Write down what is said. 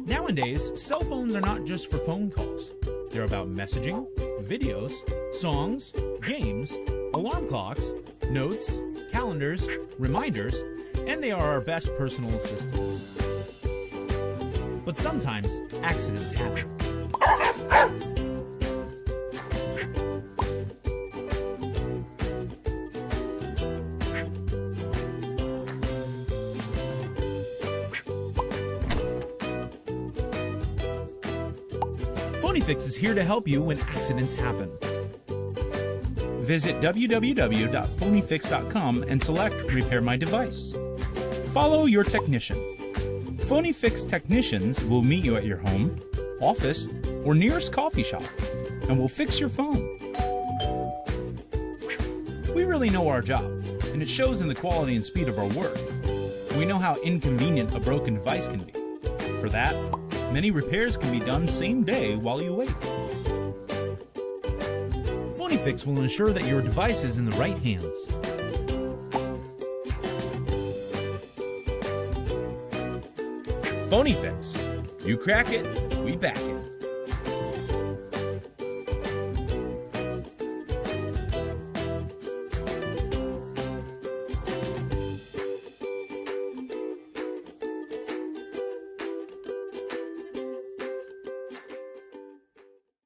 Nowadays, cell phones are not just for phone calls. They're about messaging, videos, songs, games, alarm clocks, notes, calendars, reminders, and they are our best personal assistants. But sometimes accidents happen. PhoneFix is here to help you when accidents happen. Visit www.phonefix.com and select Repair My Device. Follow your technician. PhoneFix technicians will meet you at your home, office, or nearest coffee shop and will fix your phone. We really know our job, and it shows in the quality and speed of our work. We know how inconvenient a broken device can be. For that, many repairs can be done same day while you wait. PhoneFix will ensure that your device is in the right hands. PhoneFix. You crack it, we back it.